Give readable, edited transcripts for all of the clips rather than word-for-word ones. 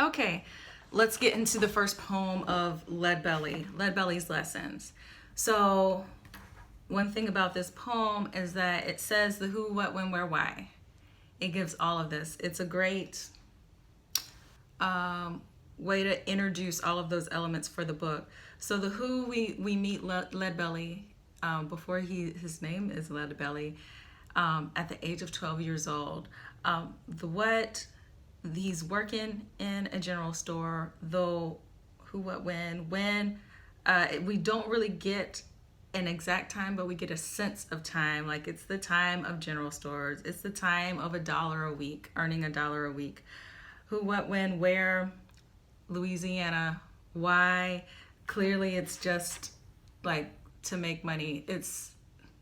Okay, let's get into the first poem of Leadbelly's Lessons. So, one thing about this poem is that it says the who, what, when, where, why. It gives all of this. It's a great way to introduce all of those elements for the book. So the who, we meet Leadbelly before his name is Leadbelly at the age of 12 years old. The what, he's working in a general store, though who, what, when. We don't really get an exact time, but we get a sense of time. Like it's the time of general stores. It's the time of $1 a week, earning $1 a week. Who, what, when, where, Louisiana, why. Clearly it's just like to make money. It's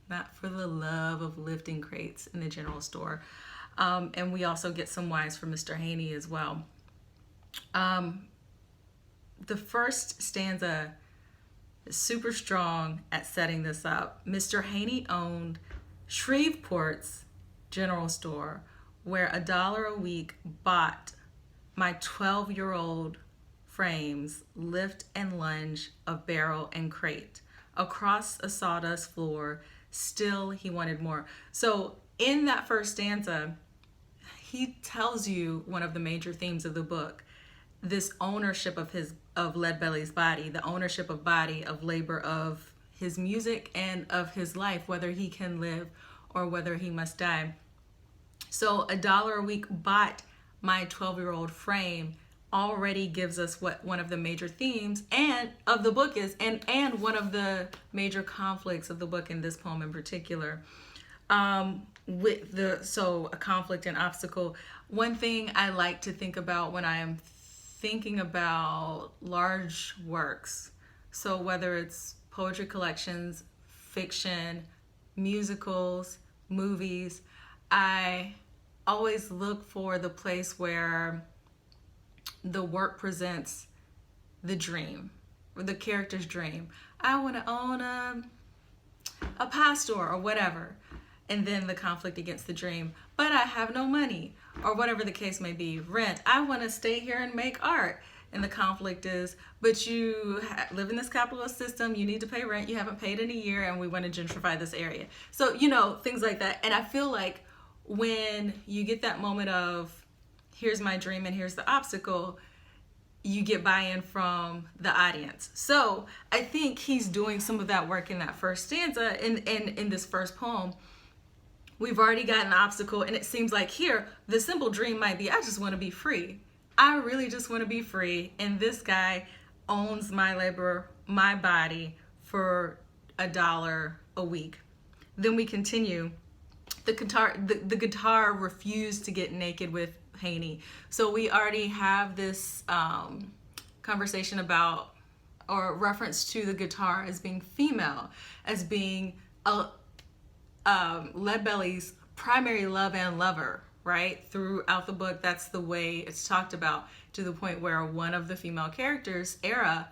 not for the love of lifting crates in the general store. And we also get some whys from Mr. Haney as well. The first stanza is super strong at setting this up. Mr. Haney owned Shreveport's general store, where $1 a week bought my 12-year-old frames lift and lunge of barrel and crate. Across a sawdust floor, still he wanted more. So in that first stanza, he tells you one of the major themes of the book, this ownership of Leadbelly's body, the ownership of body, of labor, of his music, and of his life, whether he can live or whether he must die. So $1 a week bought my 12-year-old frame already gives us what one of the major themes and of the book is, and one of the major conflicts of the book in this poem in particular. So a conflict and obstacle. One thing I like to think about when I am thinking about large works, so whether it's poetry collections, fiction, musicals, movies, I always look for the place where the work presents the dream, or the character's dream. I want to own a pie store or whatever. And then the conflict against the dream. But I have no money, or whatever the case may be. Rent. I want to stay here and make art. And the conflict is, but you live in this capitalist system, you need to pay rent, you haven't paid in a year, and we want to gentrify this area. So, things like that. And I feel like when you get that moment of, here's my dream and here's the obstacle, you get buy-in from the audience. So I think he's doing some of that work in that first stanza, in this first poem. We've already gotten the obstacle, and it seems like here, the simple dream might be, I just want to be free. I really just want to be free, and this guy owns my labor, my body, for $1 a week. Then we continue. The guitar refused to get naked with Haney. So we already have this conversation about, or reference to the guitar as being female, as being Leadbelly's primary love and lover, right? Throughout the book, that's the way it's talked about, to the point where one of the female characters, Era,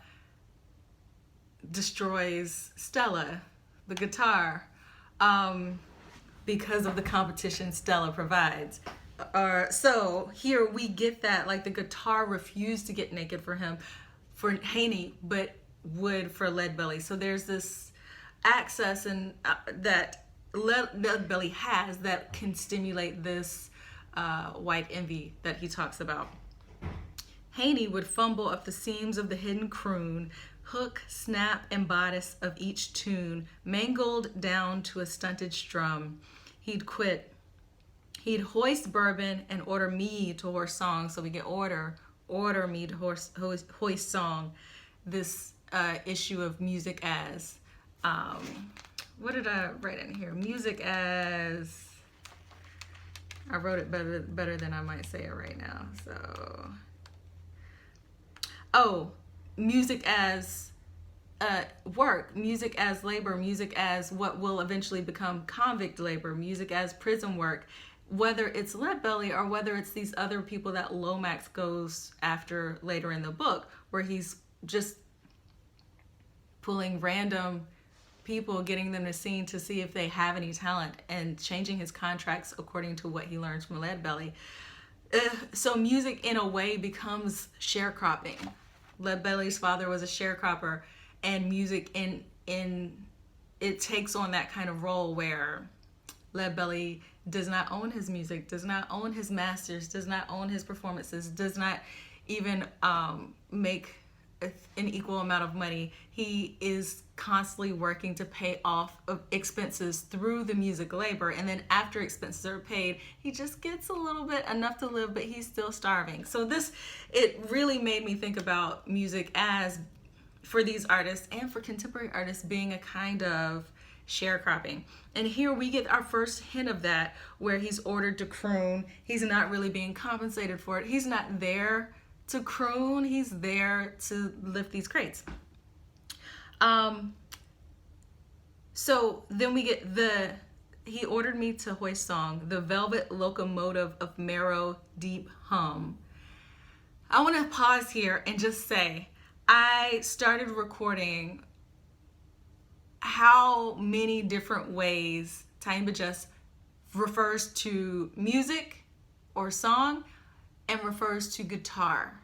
destroys Stella, the guitar, because of the competition Stella provides. So here we get that, like, the guitar refused to get naked for Haney, but would for Leadbelly. So there's this access and that Leadbelly has that can stimulate this white envy that he talks about. Haney would fumble up the seams of the hidden croon, hook, snap, and bodice of each tune, mangled down to a stunted strum. He'd quit. He'd hoist bourbon and order me to horse song. So we get order me to hoist song. This issue of music as, what did I write in here? Music as, I wrote it better than I might say it right now. So, music as work, music as labor, music as what will eventually become convict labor, music as prison work, whether it's Leadbelly or whether it's these other people that Lomax goes after later in the book, where he's just pulling random people, getting them to sing to see if they have any talent, and changing his contracts according to what he learns from Leadbelly. So music in a way becomes sharecropping. Leadbelly's father was a sharecropper, and music in it takes on that kind of role where Leadbelly does not own his music, does not own his masters, does not own his performances, does not even make an equal amount of money. He is constantly working to pay off of expenses through the music labor, and then after expenses are paid, he just gets a little bit enough to live, but he's still starving. So it really made me think about music as, for these artists and for contemporary artists, being a kind of sharecropping. And here we get our first hint of that, where he's ordered to croon. He's not really being compensated for it. He's not there to croon, he's there to lift these crates. So then we get he ordered me to hoist song, the velvet locomotive of marrow deep hum. I want to pause here and just say, I started recording how many different ways Tyehimba Jess refers to music or song and refers to guitar.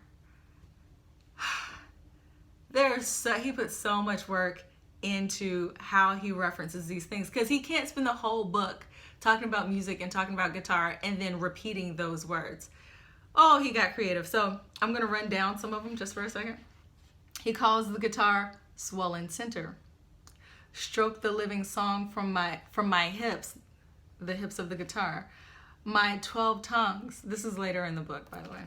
He puts so much work into how he references these things, because he can't spend the whole book talking about music and talking about guitar and then repeating those words. Oh, he got creative. So I'm going to run down some of them just for a second. He calls the guitar swollen center. Stroke the living song from my hips, the hips of the guitar. My 12 tongues. This is later in the book, by the way.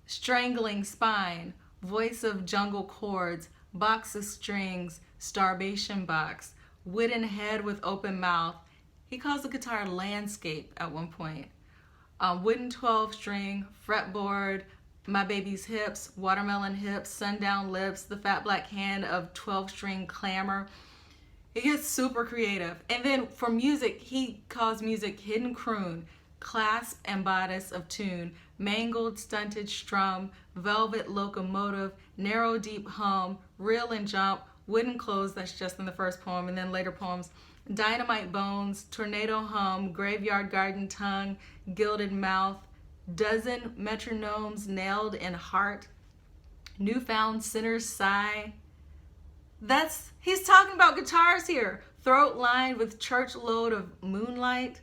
Strangling spine, voice of jungle chords, box of strings, starvation box, wooden head with open mouth. He calls the guitar landscape at one point. Wooden 12-string, fretboard, my baby's hips, watermelon hips, sundown lips, the fat black hand of 12-string clamor. It gets super creative. And then for music, he calls music hidden croon, clasp and bodice of tune, mangled stunted strum, velvet locomotive, narrow deep hum, reel and jump, wooden clothes, that's just in the first poem, and then later poems, dynamite bones, tornado hum, graveyard garden tongue, gilded mouth, dozen metronomes nailed in heart, newfound sinner's sigh. He's talking about guitars here. Throat lined with church load of moonlight,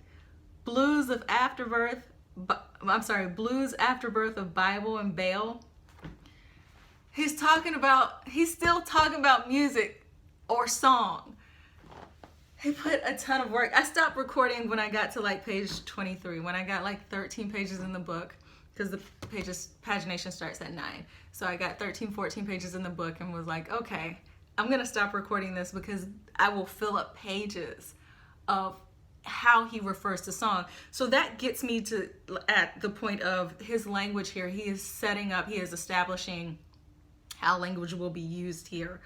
blues afterbirth of Bible and Baal. He's still talking about music or song. He put a ton of work. I stopped recording when I got to like page 23, when I got like 13 pages in the book, because the pagination starts at 9. So I got 13, 14 pages in the book and was like, okay, I'm going to stop recording this because I will fill up pages of how he refers to song. So that gets me to at the point of his language here. He is establishing how language will be used here.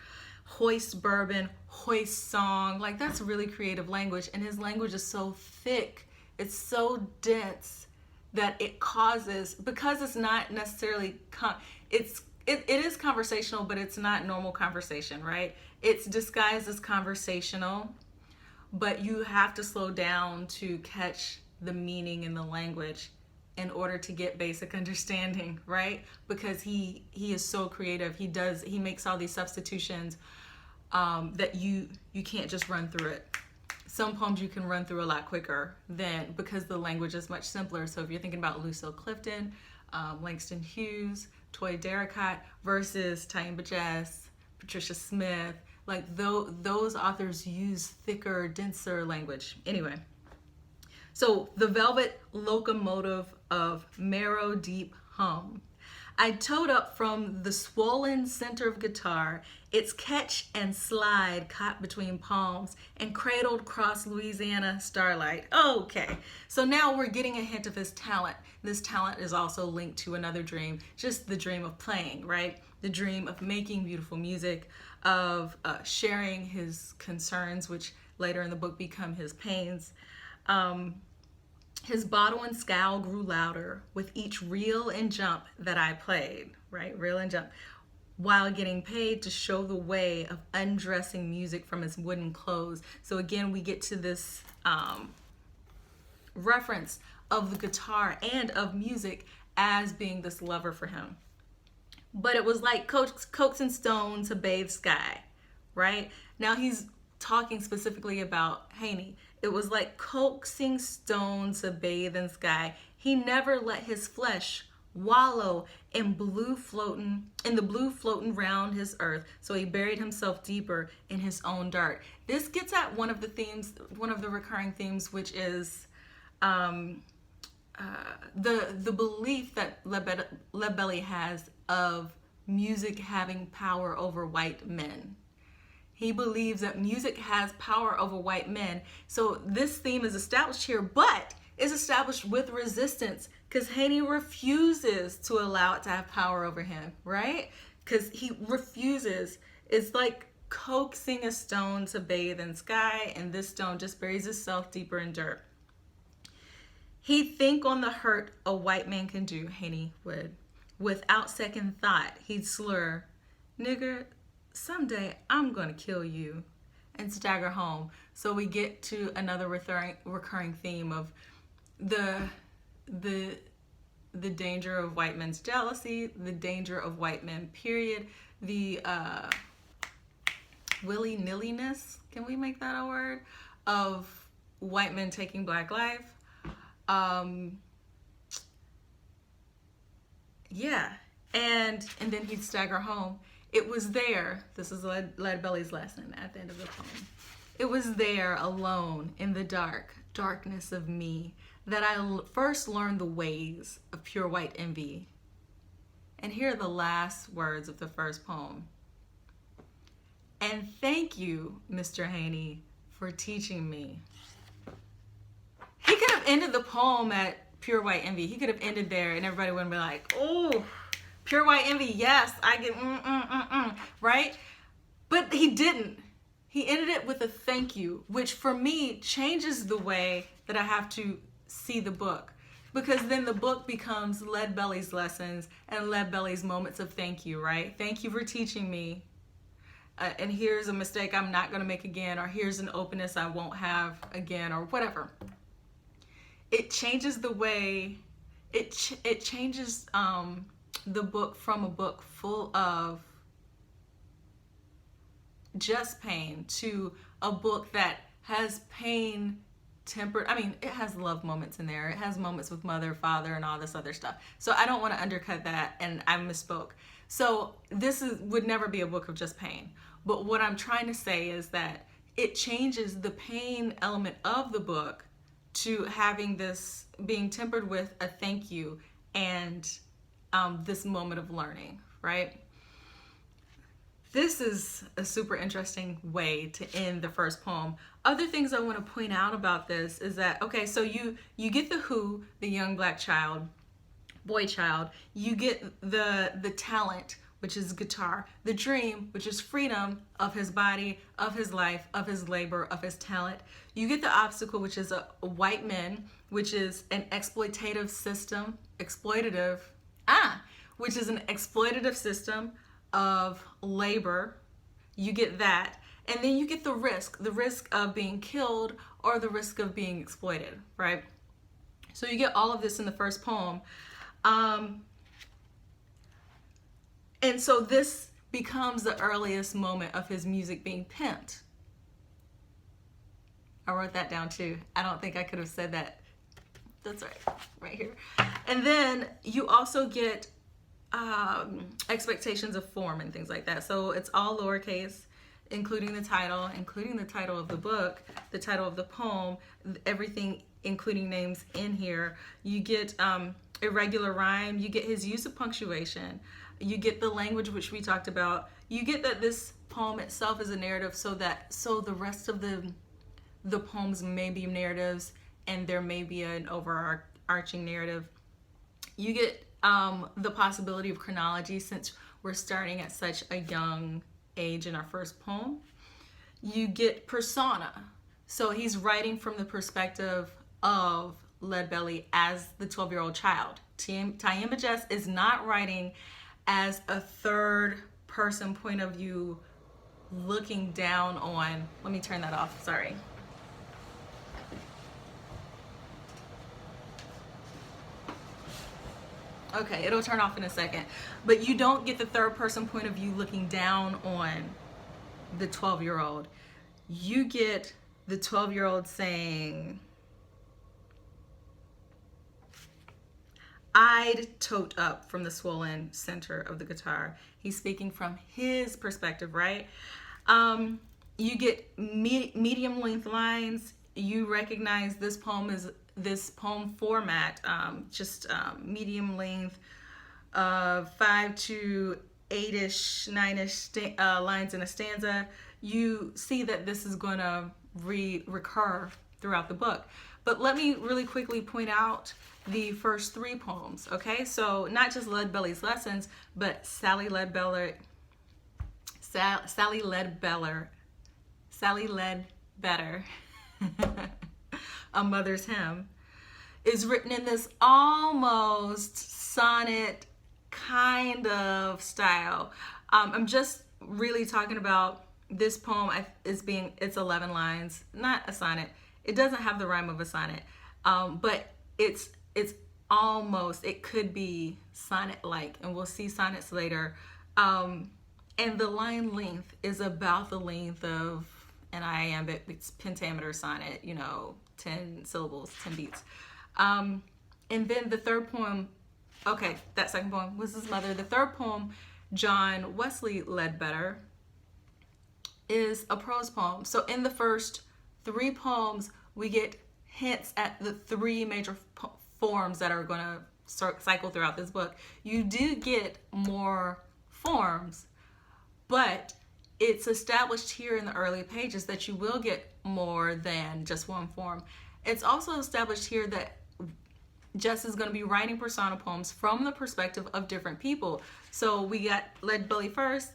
Hoist bourbon, hoist song, like that's really creative language, and his language is so thick, it's so dense that it causes, because it's not necessarily it is conversational, but it's not normal conversation, right? It's disguised as conversational, but you have to slow down to catch the meaning in the language in order to get basic understanding, right? Because he is so creative. He makes all these substitutions that you can't just run through it. Some poems you can run through a lot quicker because the language is much simpler. So if you're thinking about Lucille Clifton, Langston Hughes, Toy Derricott versus Tyehimba Jess, Patricia Smith, like those authors use thicker, denser language. Anyway, so the velvet locomotive of marrow deep hum. I towed up from the swollen center of guitar, its catch and slide caught between palms and cradled across Louisiana starlight. Okay, so now we're getting a hint of his talent. This talent is also linked to another dream, just the dream of playing, right? The dream of making beautiful music, of sharing his concerns, which later in the book become his pains. His bottle and scowl grew louder with each reel and jump that I played, right? Reel and jump, while getting paid to show the way of undressing music from his wooden clothes. So again, we get to this reference of the guitar and of music as being this lover for him. But it was like coaxing stone to bathe sky, right? Now he's talking specifically about Haney. It was like coaxing stone to bathe in sky. He never let his flesh wallow in the blue floating round his earth. So he buried himself deeper in his own dirt. This gets at one of the recurring themes, which is the belief that leadbelly has of music having power over white men. He believes that music has power over white men. So this theme is established here, but is established with resistance because Haney refuses to allow it to have power over him, right? Because he refuses. It's like coaxing a stone to bathe in sky, and this stone just buries itself deeper in dirt. He'd think on the hurt a white man can do, Haney would. Without second thought, he'd slur, "Nigger, someday I'm gonna kill you," and stagger home. So we get to another recurring theme of the danger of white men's jealousy, the danger of white men, period, the willy-nilliness, can we make that a word, of white men taking black life. Yeah, and then he'd stagger home. It was there, this is leadbelly's lesson at the end of the poem. It was there, alone, in the darkness of me, that I first learned the ways of pure white envy. And here are the last words of the first poem. And thank you, Mr. Haney, for teaching me. He could have ended the poem at pure white envy. He could have ended there and everybody would be like, oh, pure white envy, yes, I get right? But he didn't. He ended it with a thank you, which for me changes the way that I have to see the book. Because then the book becomes leadbelly's lessons and leadbelly's moments of thank you, right? Thank you for teaching me. And here's a mistake I'm not going to make again, or here's an openness I won't have again, or whatever. It changes the way, it changes the book from a book full of just pain to a book that has pain tempered. I mean, it has love moments in there. It has moments with mother, father, and all this other stuff. So I don't want to undercut that, and I misspoke. So this would never be a book of just pain. But what I'm trying to say is that it changes the pain element of the book to having this being tempered with a thank you and this moment of learning, right? This is a super interesting way to end the first poem. Other things I want to point out about this is that, okay, so you get the who, the young black child, boy child. You get the talent, which is guitar. The dream, which is freedom of his body, of his life, of his labor, of his talent. You get the obstacle, which is a white man, which is an exploitative system, which is an exploitative system of labor. You get that. And then you get the risk of being killed or the risk of being exploited, right? So you get all of this in the first poem. And so this becomes the earliest moment of his music being pimped. I wrote that down too. I don't think I could have said that. That's right here. And then you also get expectations of form and things like that. So it's all lowercase, including the title of the book, the title of the poem, everything, including names in here. You get irregular rhyme. You get his use of punctuation. You get the language, which we talked about. You get that this poem itself is a narrative, so the rest of the poems may be narratives, and there may be an overarching narrative. You get the possibility of chronology, since we're starting at such a young age in our first poem. You get persona. So he's writing from the perspective of leadbelly as the 12-year-old child. Tyehimba Jess is not writing as a third person point of view looking down on, let me turn that off, sorry. Okay, it'll turn off in a second. But you don't get the third person point of view looking down on the 12-year-old. You get the 12-year-old saying, I'd tote up from the swollen center of the guitar. He's speaking from his perspective, right? You get medium length lines. You recognize this poem format, just medium length, 5 to 8-ish, 9-ish lines in a stanza. You see that this is going to recur throughout the book. But let me really quickly point out the first 3 poems, okay? So not just Leadbelly's Lessons, but Sally Leadbetter, A Mother's Hymn, is written in this almost sonnet kind of style. I'm just really talking about this poem it's 11 lines, not a sonnet. It doesn't have the rhyme of a sonnet, but it's almost, it could be sonnet-like, and we'll see sonnets later. And the line length is about the length of an iambic, it's pentameter sonnet, 10 syllables, 10 beats. And then the third poem, okay, that second poem was his mother. The third poem, John Wesley Leadbetter, is a prose poem. So in the first 3 poems, we get hints at the 3 major forms that are going to cycle throughout this book. You do get more forms, but it's established here in the early pages that you will get more than just one form. It's also established here that Jess is going to be writing persona poems from the perspective of different people. So we got Leadbelly first,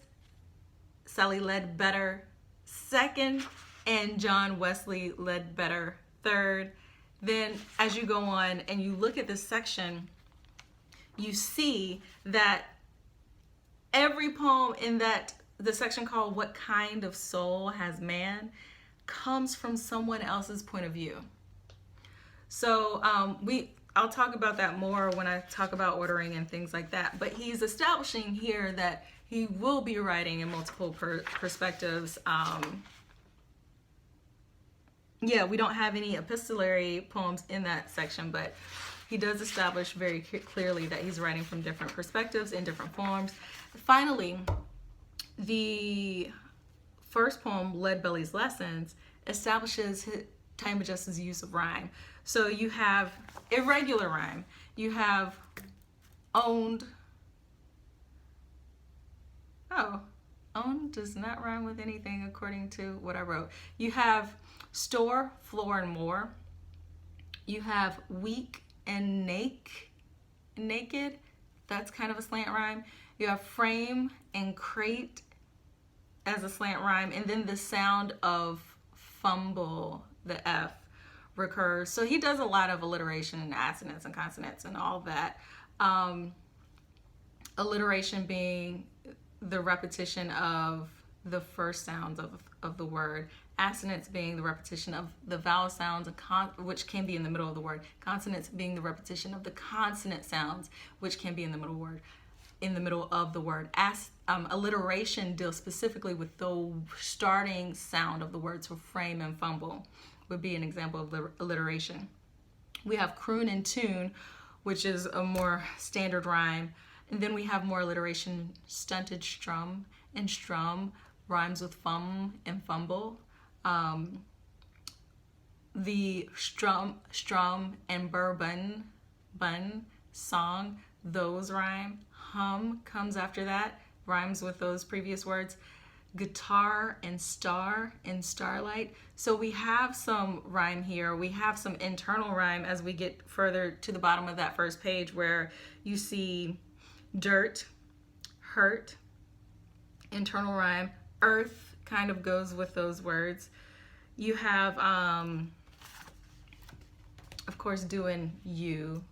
Sally Leadbetter second, and John Wesley Leadbetter third. Then as you go on and you look at this section, you see that every poem in the section called What Kind of Soul Has Man comes from someone else's point of view. So I'll talk about that more when I talk about ordering and things like that. But he's establishing here that he will be writing in multiple perspectives. We don't have any epistolary poems in that section, but he does establish very clearly that he's writing from different perspectives in different forms. Finally, the first poem, Leadbelly's Lessons, establishes Tyehimba Jess's use of rhyme. So you have irregular rhyme. You have owned. Oh, owned does not rhyme with anything according to what I wrote. You have store, floor, and more. You have weak and naked. That's kind of a slant rhyme. You have frame and crate as a slant rhyme. And then the sound of fumble, the F, recurs. So he does a lot of alliteration and assonance and consonants and all that. Alliteration being the repetition of the first sounds of the word. Assonance being the repetition of the vowel sounds, which can be in the middle of the word. Consonants being the repetition of the consonant sounds, which can be in the middle of the word. Alliteration deals specifically with the starting sound of the word. So frame and fumble would be an example of alliteration. We have croon and tune, which is a more standard rhyme. And then we have more alliteration, stunted strum, and strum rhymes with fum and fumble. The strum and bourbon, song, those rhyme. Hum comes after that, rhymes with those previous words. Guitar and star in starlight. So we have some rhyme here. We have some internal rhyme as we get further to the bottom of that first page, where you see dirt, hurt, internal rhyme. Earth kind of goes with those words. You have, of course, doing you.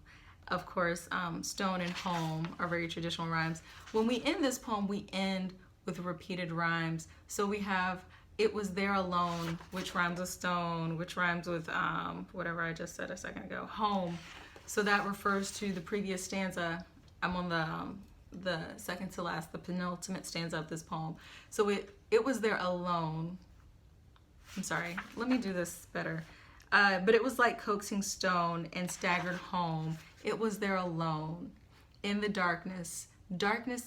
Of course, stone and home are very traditional rhymes. When we end this poem, we end with repeated rhymes. So we have it was there alone, which rhymes with stone, which rhymes with whatever I just said a second ago, home. So that refers to the previous stanza. I'm on the second to last, the penultimate stanza of this poem. So it was there alone. I'm sorry, let me do this better. But it was like coaxing stone and staggered home. It was there alone in the darkness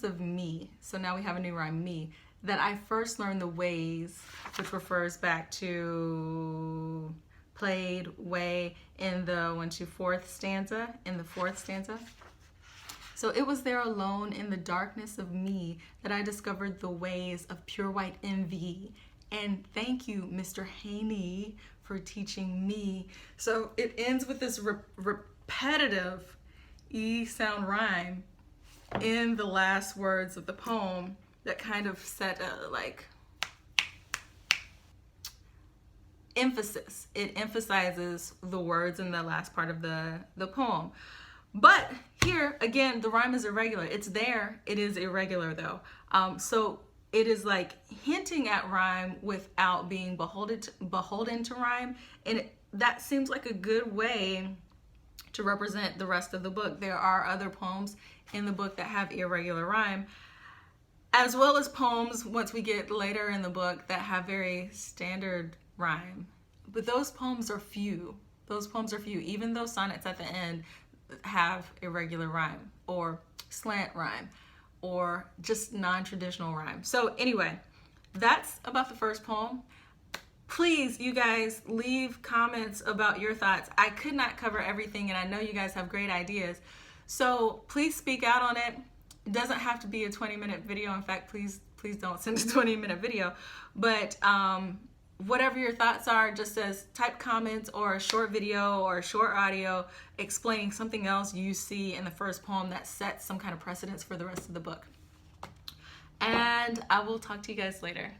of me. So now we have a new rhyme, me, that I first learned the ways, which refers back to played way in the 1, 2, 4th stanza, in the 4th stanza. So it was there alone in the darkness of me that I discovered the ways of pure white envy. And thank you, Mr. Haney, for teaching me. So it ends with this repetitive E sound rhyme in the last words of the poem that kind of set a emphasis. It emphasizes the words in the last part of the poem. But here, again, the rhyme is irregular. It's there. It is irregular, though. So it is like hinting at rhyme without being beholden to rhyme. And that seems like a good way to represent the rest of the book. There are other poems in the book that have irregular rhyme, as well as poems once we get later in the book that have very standard rhyme. But those poems are few. Even though sonnets at the end have irregular rhyme or slant rhyme or just non-traditional rhyme. So anyway, that's about the first poem. Please, you guys, leave comments about your thoughts. I could not cover everything, and I know you guys have great ideas. So please speak out on it. It doesn't have to be a 20-minute video. In fact, please don't send a 20-minute video. But whatever your thoughts are, just type comments or a short video or a short audio explaining something else you see in the first poem that sets some kind of precedence for the rest of the book. And I will talk to you guys later.